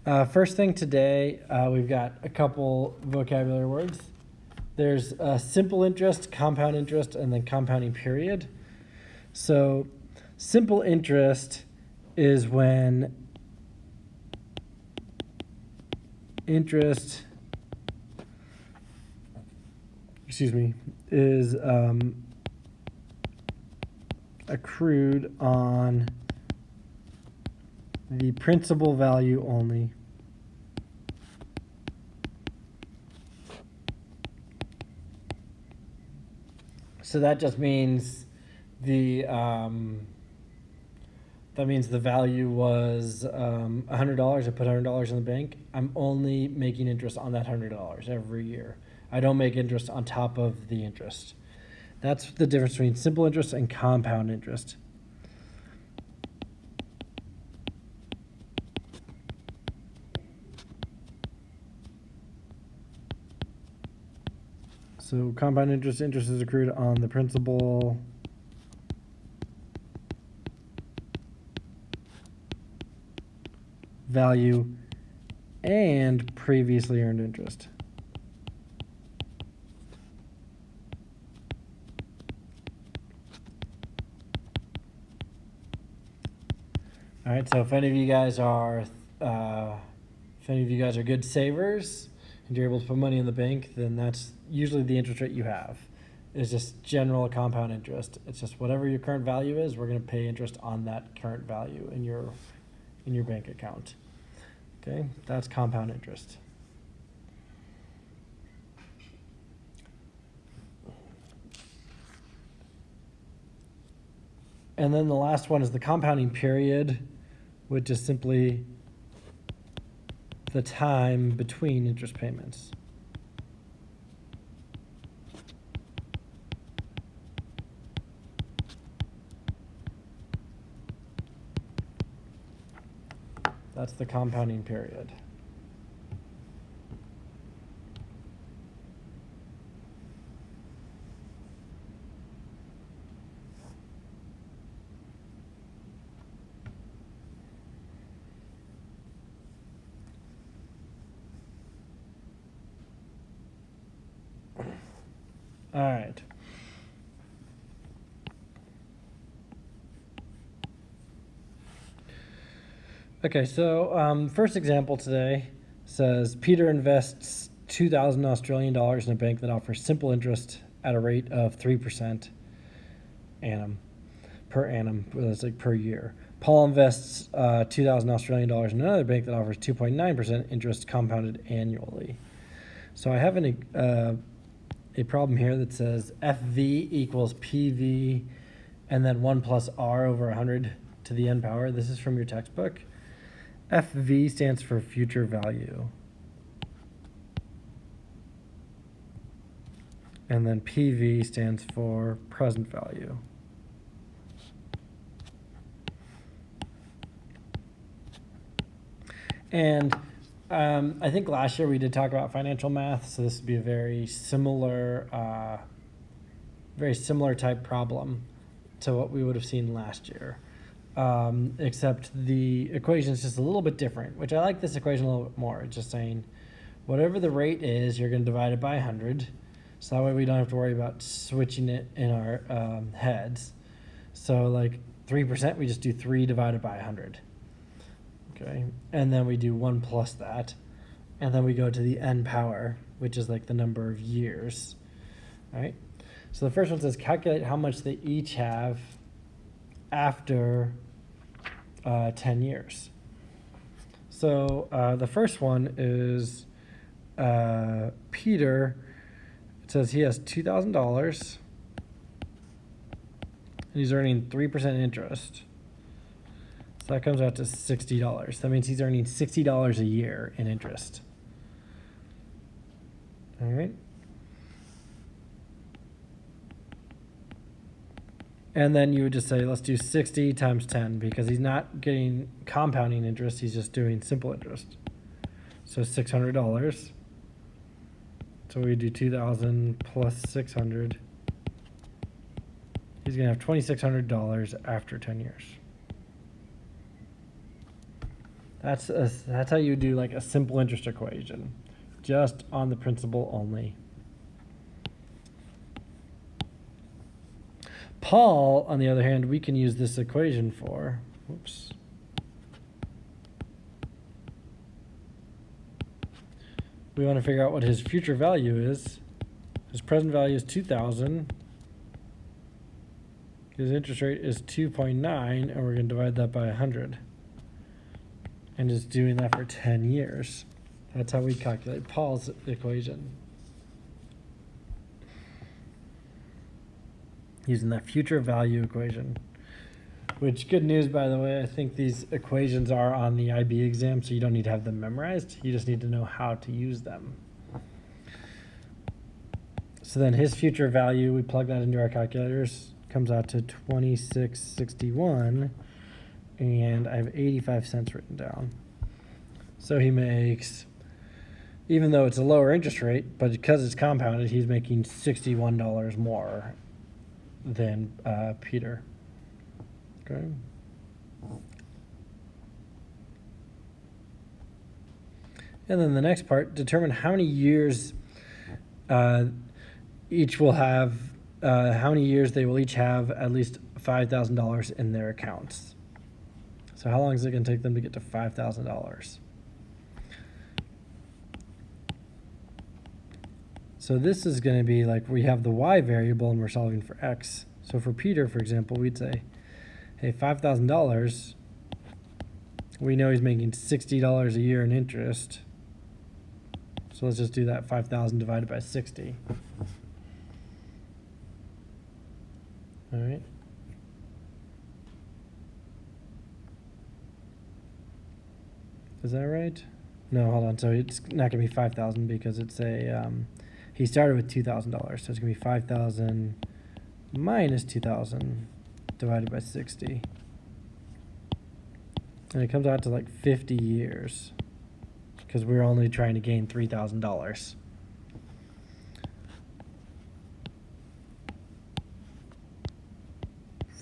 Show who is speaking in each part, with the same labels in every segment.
Speaker 1: First thing today, we've got a couple vocabulary words. There's simple interest, compound interest, and then compounding period. So simple interest is when interest, is accrued on the principal value only. So that just means the value was $100. I put $100 in the bank. I'm only making interest on that $100 every year. I don't make interest on top of the interest. That's the difference between simple interest and compound interest. So compound interest is accrued on the principal value and previously earned interest. All right, so if any of you guys are good savers and you're able to put money in the bank, then that's usually the interest rate you have. It's just general compound interest. It's just whatever your current value is, we're going to pay interest on that current value in your bank account. Okay, that's compound interest. And then the last one is the compounding period, which is simply the time between interest payments. That's the compounding period. All right. Okay, so first example today says Peter invests 2,000 Australian dollars in a bank that offers simple interest at a rate of 3% per annum. That's like per year. Paul invests 2,000 Australian dollars in another bank that offers 2.9% interest compounded annually. So I have a problem here that says FV equals PV and then 1 plus R over 100 to the n power. This is from your textbook. FV stands for future value. And then PV stands for present value. And I think last year we did talk about financial math, so this would be a very similar type problem to what we would have seen last year. Except the equation is just a little bit different, which I like this equation a little bit more. It's just saying whatever the rate is, you're going to divide it by 100. So that way we don't have to worry about switching it in our heads. So like 3%, we just do 3 divided by 100. Okay, and then we do 1 plus that. And then we go to the n power, which is like the number of years. All right, so the first one says calculate how much they each have after 10 years. So the first one is Peter. It says he has $2,000 and he's earning 3% interest. So that comes out to $60. That means he's earning $60 a year in interest. All right. And then you would just say, let's do 60 times 10 because he's not getting compounding interest. He's just doing simple interest. So $600. So we do 2,000 plus 600. He's going to have $2,600 after 10 years. That's how you do like a simple interest equation, just on the principal only. Paul, on the other hand, we can use this equation for. Whoops. We want to figure out what his future value is. His present value is 2,000. His interest rate is 2.9, and we're going to divide that by 100. And just doing that for 10 years. That's how we calculate Paul's equation. Using that future value equation. Which, good news, by the way, I think these equations are on the IB exam, so you don't need to have them memorized. You just need to know how to use them. So then his future value, we plug that into our calculators, comes out to 2661, and I have 85 cents written down. So he makes, even though it's a lower interest rate, but because it's compounded, he's making $61 more than Peter. Okay. And then the next part, determine how many years each will have, how many years they will each have at least $5,000 in their accounts. So how long is it going to take them to get to $5,000? So this is going to be like we have the y variable and we're solving for x. So for Peter, for example, we'd say, hey, $5,000, we know he's making $60 a year in interest. So let's just do that, 5,000 divided by 60. All right. Is that right? No, hold on. So it's not going to be 5,000 because it's a, he started with $2,000. So it's going to be 5,000 minus 2,000 divided by 60. And it comes out to like 50 years because we're only trying to gain $3,000.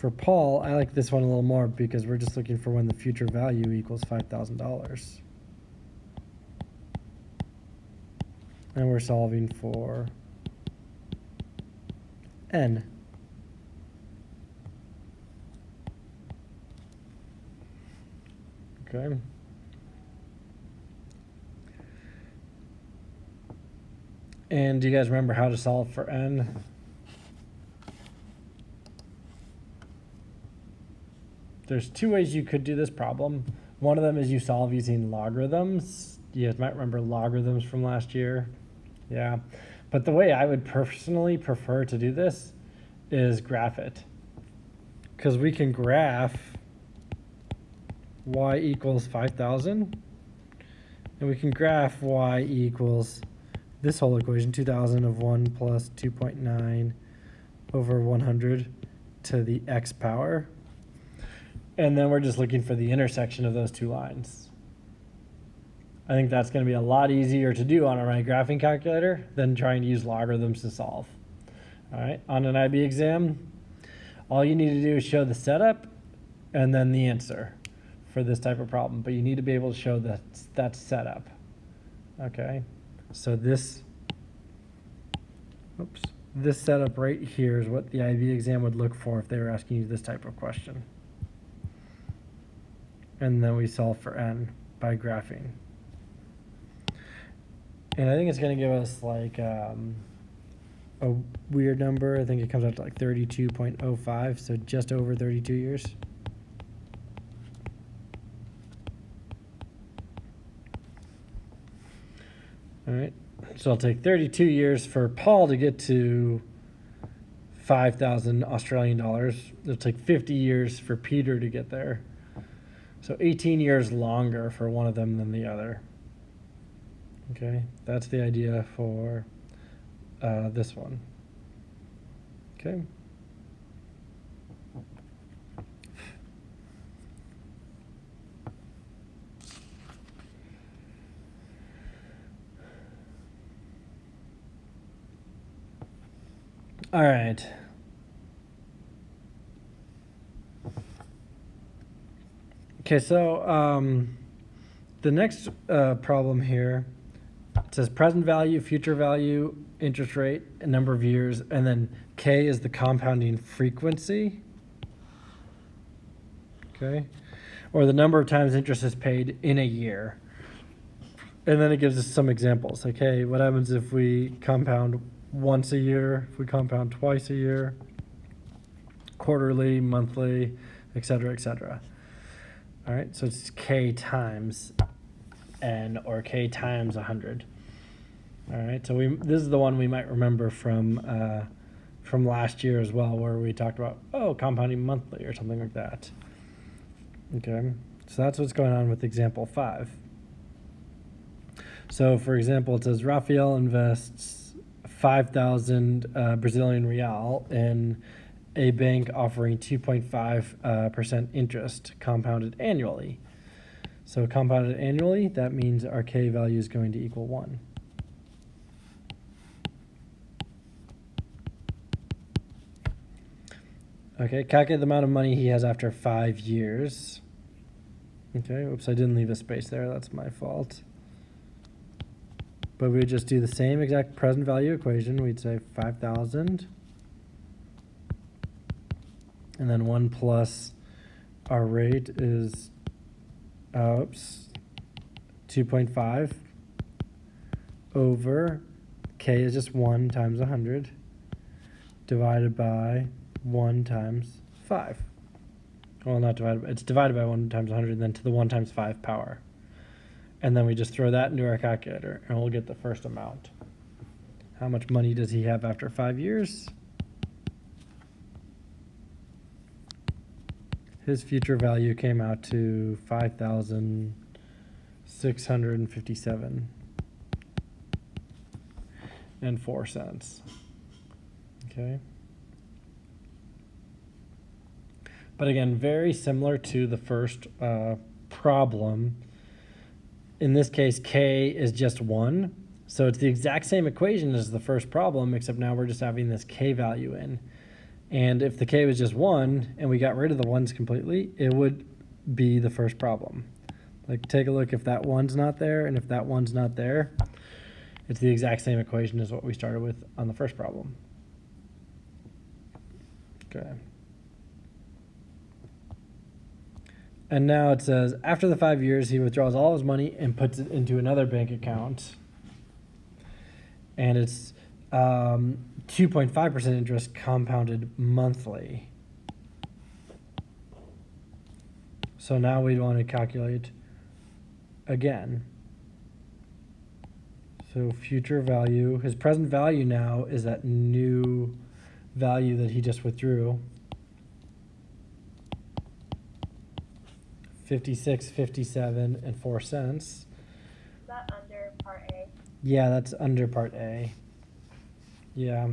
Speaker 1: For Paul, I like this one a little more because we're just looking for when the future value equals $5,000. And we're solving for n. Okay. And do you guys remember how to solve for n? There's two ways you could do this problem. One of them is you solve using logarithms. You guys might remember logarithms from last year. Yeah. But the way I would personally prefer to do this is graph it. Because we can graph y equals 5,000. And we can graph y equals this whole equation, 2,000 of 1 plus 2.9 over 100 to the x power. And then we're just looking for the intersection of those two lines. I think that's going to be a lot easier to do on my graphing calculator than trying to use logarithms to solve. All right, on an IB exam, all you need to do is show the setup and then the answer for this type of problem. But you need to be able to show that that's setup. Okay, so this setup right here is what the IB exam would look for if they were asking you this type of question. And then we solve for n by graphing. And I think it's going to give us like a weird number. I think it comes out to like 32.05, so just over 32 years. All right, so I'll take 32 years for Paul to get to 5,000 Australian dollars. It'll take 50 years for Peter to get there. So 18 years longer for one of them than the other. Okay, that's the idea for this one. Okay. All right. Okay, so the next problem here, it says present value, future value, interest rate, and number of years, and then K is the compounding frequency. Okay. Or the number of times interest is paid in a year. And then it gives us some examples. Like, hey, what happens if we compound once a year, if we compound twice a year, quarterly, monthly, et cetera, et cetera. All right, so it's K times N, or K times 100. All right, so this is the one we might remember from last year as well, where we talked about, compounding monthly or something like that. Okay, so that's what's going on with example 5. So for example, it says Rafael invests 5,000 Brazilian real in a bank offering 2.5% interest compounded annually. So compounded annually, that means our K value is going to equal 1. Okay, calculate the amount of money he has after 5 years. Okay, oops, I didn't leave a space there. That's my fault. But we would just do the same exact present value equation. We'd say 5,000. And then 1 plus our rate is, 2.5 over K is just 1 times 100 divided by 1 times 5. Well, not divided by, it's divided by 1 times 100, and then to the 1 times 5 power. And then we just throw that into our calculator, and we'll get the first amount. How much money does he have after 5 years? His future value came out to 5,657 and 4 cents. Okay. But again, very similar to the first problem. In this case, K is just 1. So it's the exact same equation as the first problem, except now we're just having this K value in. And if the K was just 1 and we got rid of the 1's completely, it would be the first problem. Like, take a look if that 1's not there, and if that 1's not there, it's the exact same equation as what we started with on the first problem. Okay. And now it says, after the 5 years, he withdraws all his money and puts it into another bank account. And it's 2.5% interest compounded monthly. So now we want to calculate again. So future value, his present value now is that new value that he just withdrew. 56.57 and 4 cents.
Speaker 2: Is that under part A?
Speaker 1: Yeah, that's under part A. Yeah.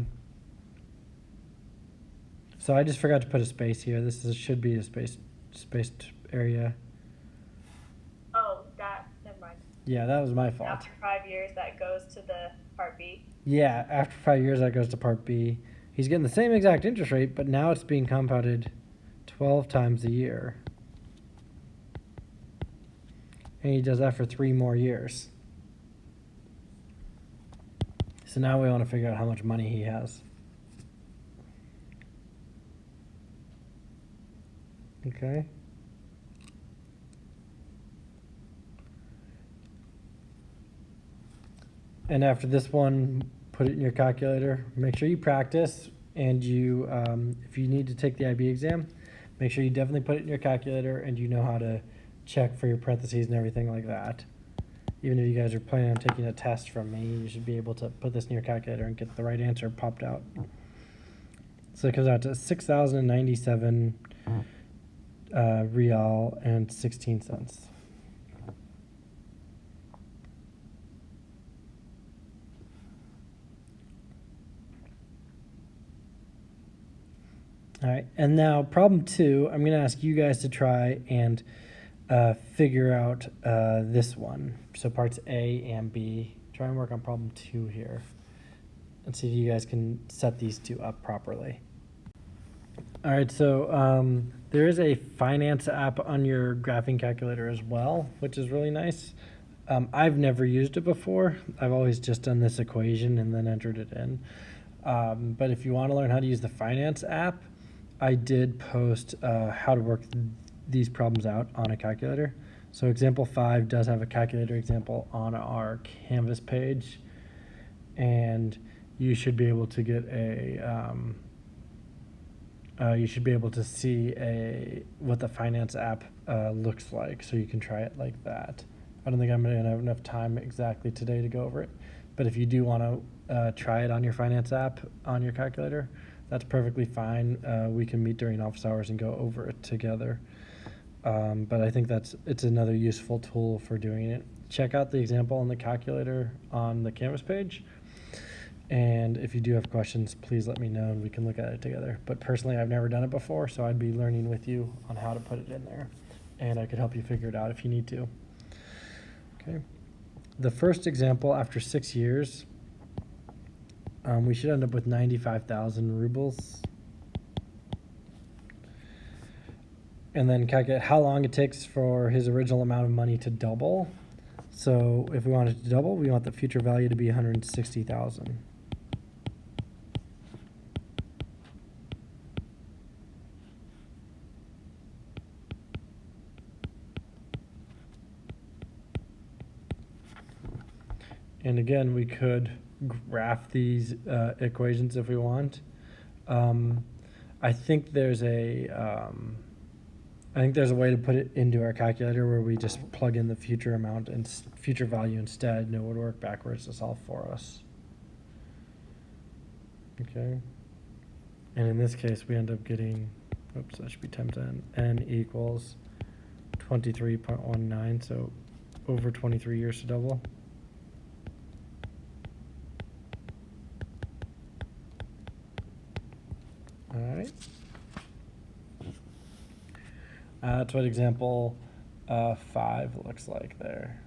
Speaker 1: So I just forgot to put a space here. Should be a spaced area.
Speaker 2: Oh, never mind.
Speaker 1: Yeah, that was my fault.
Speaker 2: After 5 years, that goes to the part B.
Speaker 1: Yeah, after 5 years, that goes to part B. He's getting the same exact interest rate, but now it's being compounded 12 times a year. And he does that for 3 more years. So now we want to figure out how much money he has. Okay. And after this one, put it in your calculator. Make sure you practice, and you, if you need to take the IB exam, make sure you definitely put it in your calculator and you know how to check for your parentheses and everything like that. Even if you guys are planning on taking a test from me, you should be able to put this in your calculator and get the right answer popped out. So it comes out to 6,097 real and 16 cents. All right, and now problem 2, I'm going to ask you guys to try and figure out this one. So parts A and B. Try and work on problem 2 here and see if you guys can set these two up properly. All right, so There is a finance app on your graphing calculator as well, which is really nice. I've never used it before. I've always just done this equation and then entered it in. But if you want to learn how to use the finance app, I did post how to work these problems out on a calculator. So example 5 does have a calculator example on our Canvas page, and you should be able to get you should be able to see what the finance app looks like, so you can try it like that. I don't think I'm going to have enough time exactly today to go over it, but if you do want to try it on your finance app on your calculator, that's perfectly fine. We can meet during office hours and go over it together. But I think it's another useful tool for doing it. Check out the example on the calculator on the Canvas page. And if you do have questions, please let me know and we can look at it together. But personally, I've never done it before, so I'd be learning with you on how to put it in there. And I could help you figure it out if you need to. Okay. The first example, after 6 years, we should end up with 95,000 rubles. And then calculate how long it takes for his original amount of money to double. So if we want it to double, we want the future value to be 160,000. And again, we could graph these equations if we want. I think there's a way to put it into our calculator where we just plug in the future amount and future value instead, and it would work backwards to solve for us. Okay. And in this case, we end up getting, oops, that should be times n. N equals 23.19, so over 23 years to double. All right. That's what example 5 looks like there.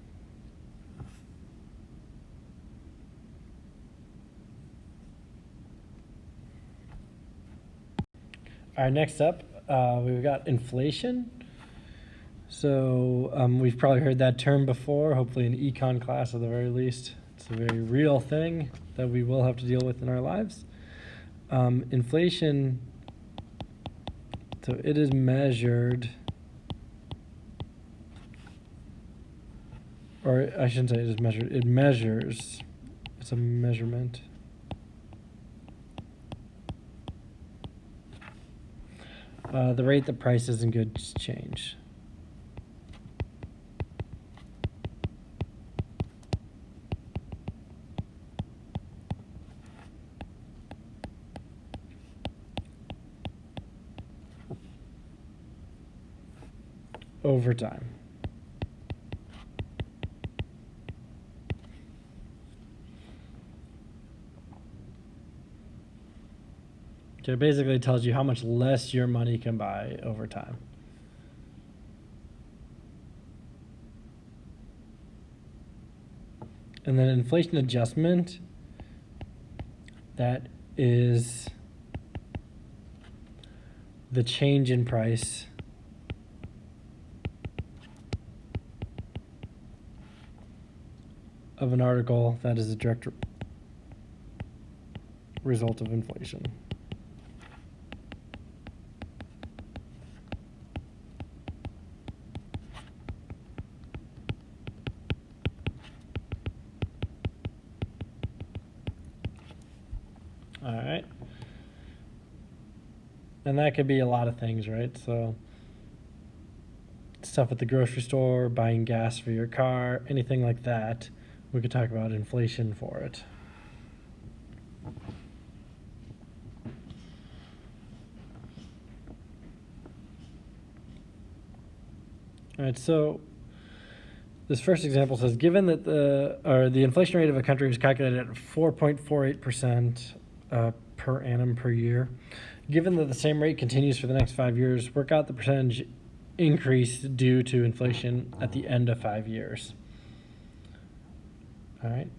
Speaker 1: All right, next up, we've got inflation. So we've probably heard that term before, hopefully in econ class at the very least. It's a very real thing that we will have to deal with in our lives. Inflation, so it is measured, or I shouldn't say it is measured, it measures, it's a measurement. The rate that prices and goods change. Over time. Okay, it basically tells you how much less your money can buy over time. And then inflation adjustment, that is the change in price of an article that is a direct result of inflation. All right. And that could be a lot of things, right? So stuff at the grocery store, buying gas for your car, anything like that. We could talk about inflation for it. All right, so this first example says, given that the inflation rate of a country is calculated at 4.48% per annum per year, given that the same rate continues for the next 5 years, work out the percentage increase due to inflation at the end of 5 years. All right.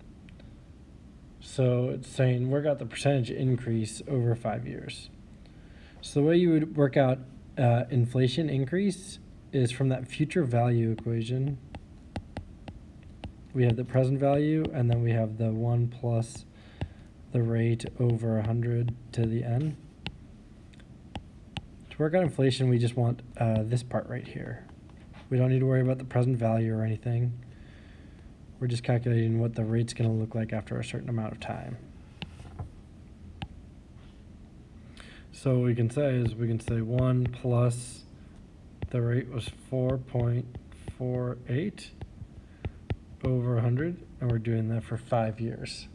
Speaker 1: So it's saying work out the percentage increase over 5 years. So the way you would work out inflation increase is from that future value equation. We have the present value, and then we have the 1 plus the rate over 100 to the n. To work out inflation, we just want this part right here. We don't need to worry about the present value or anything. We're just calculating what the rate's going to look like after a certain amount of time. So what we can say is we can say 1 plus the rate was 4.48 over 100, and we're doing that for 5 years.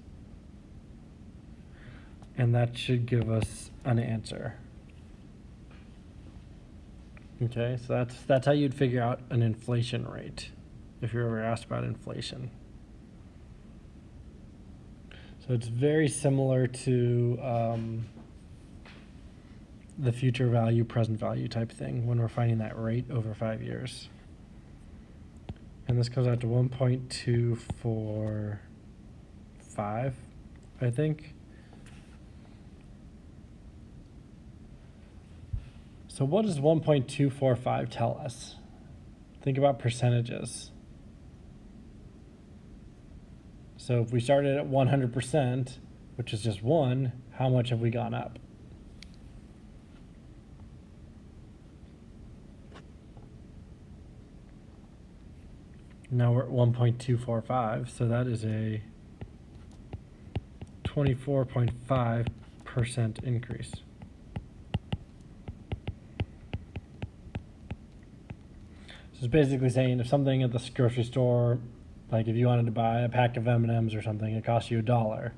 Speaker 1: And that should give us an answer. Okay, so that's how you'd figure out an inflation rate if you're ever asked about inflation. So it's very similar to the future value, present value type thing when we're finding that rate over 5 years. And this comes out to 1.245, I think. So what does 1.245 tell us? Think about percentages. So if we started at 100%, which is just 1, how much have we gone up? Now we're at 1.245, so that is a 24.5% increase. So it's basically saying if something at the grocery store, like if you wanted to buy a pack of M&Ms or something, it costs you $1.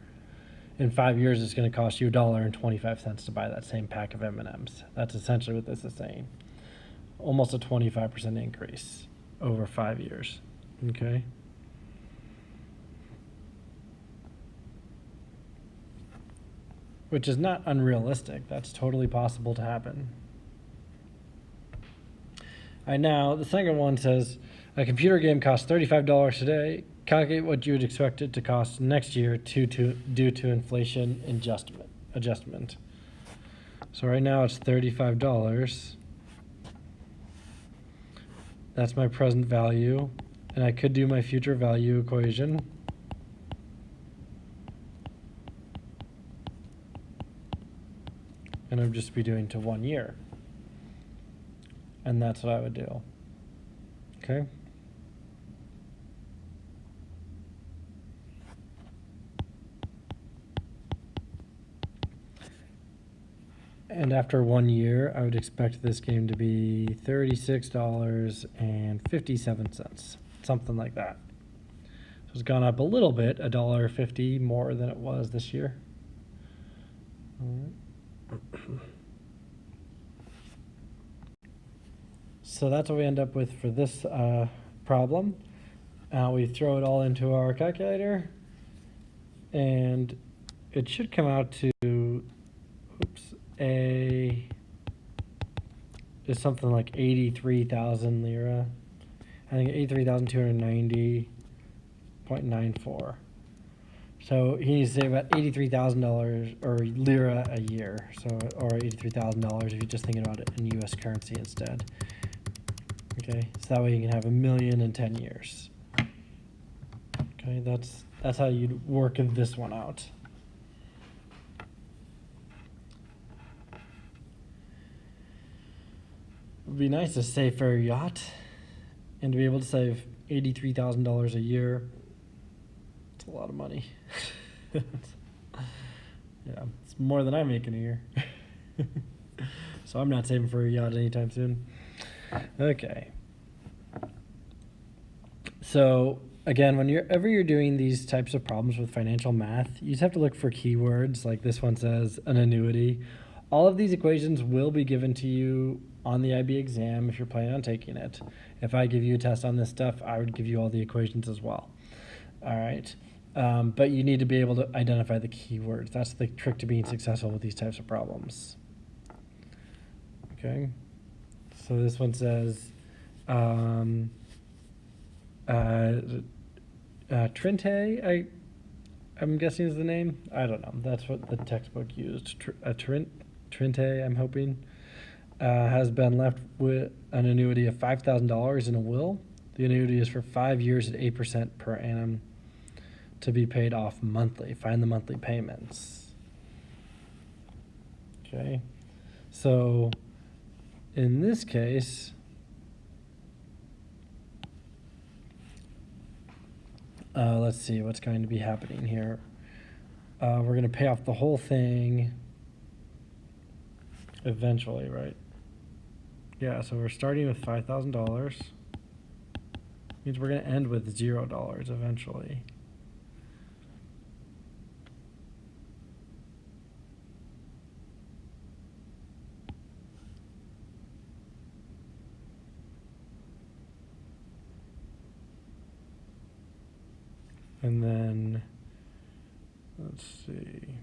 Speaker 1: In 5 years, it's going to cost you $1.25 to buy that same pack of M&Ms. That's essentially what this is saying. Almost a 25% increase over 5 years. Okay. Which is not unrealistic. That's totally possible to happen. All right, now the second one says a computer game costs $35 today. Calculate what you would expect it to cost next year due to inflation adjustment. So right now it's $35. That's my present value. And I could do my future value equation. And I would just be doing to 1 year. And that's what I would do. Okay? And after 1 year, I would expect this game to be $36.57, something like that. So it's gone up a little bit, $1.50 more than it was this year. All right. So that's what we end up with for this problem. We throw it all into our calculator, and it should come out to, A is something like 83,000 lira. I think 83,290.94. So he needs to save about $83,000 or lira a year. So, or $83,000 if you're just thinking about it in U.S. currency instead. Okay, so that way you can have $1 million in 10 years. Okay, that's how you'd work this one out. It would be nice to save for a yacht and to be able to save $83,000 a year. It's a lot of money. Yeah, it's more than I make in a year. So I'm not saving for a yacht anytime soon. Okay. So again, whenever you're doing these types of problems with financial math, you just have to look for keywords. Like this one says an annuity. All of these equations will be given to you on the IB exam if you're planning on taking it. If I give you a test on this stuff, I would give you all the equations as well. All right. But you need to be able to identify the keywords. That's the trick to being successful with these types of problems. Okay. So this one says Trinte, I'm guessing is the name. I don't know. That's what the textbook used. Trinte, I'm hoping. has been left with an annuity of $5,000 in a will. The annuity is for 5 years at 8% per annum to be paid off monthly. Find the monthly payments. Okay, so in this case, let's see what's going to be happening here. We're going to pay off the whole thing eventually, right? Yeah, so we're starting with $5,000. Means we're going to end with $0 eventually. And then, let's see.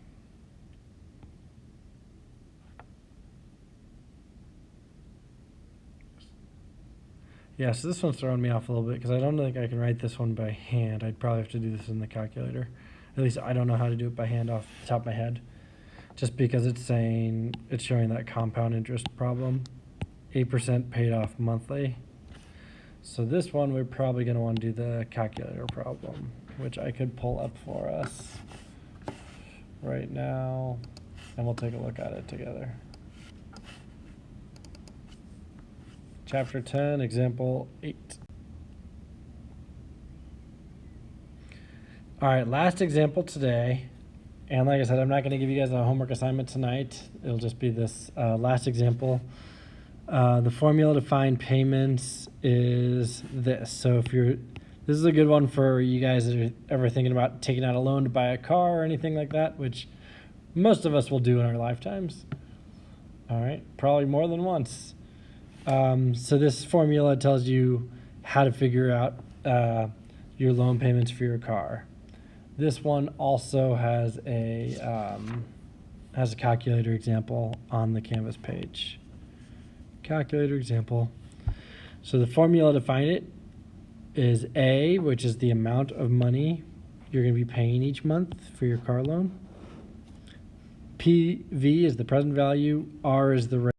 Speaker 1: Yeah, so this one's throwing me off a little bit because I don't think I can write this one by hand. I'd probably have to do this in the calculator. At least I don't know how to do it by hand off the top of my head. Just because it's showing that compound interest problem. 8% paid off monthly. So this one we're probably going to want to do the calculator problem, which I could pull up for us right now, and we'll take a look at it together. Chapter 10, example 8. All right, last example today. And like I said, I'm not going to give you guys a homework assignment tonight. It'll just be this last example. The formula to find payments is this. So this is a good one for you guys that are ever thinking about taking out a loan to buy a car or anything like that, which most of us will do in our lifetimes. All right, probably more than once. So this formula tells you how to figure out your loan payments for your car. This one also has a calculator example on the Canvas page. Calculator example. So the formula to find it is A, which is the amount of money you're going to be paying each month for your car loan. PV is the present value. R is the rate.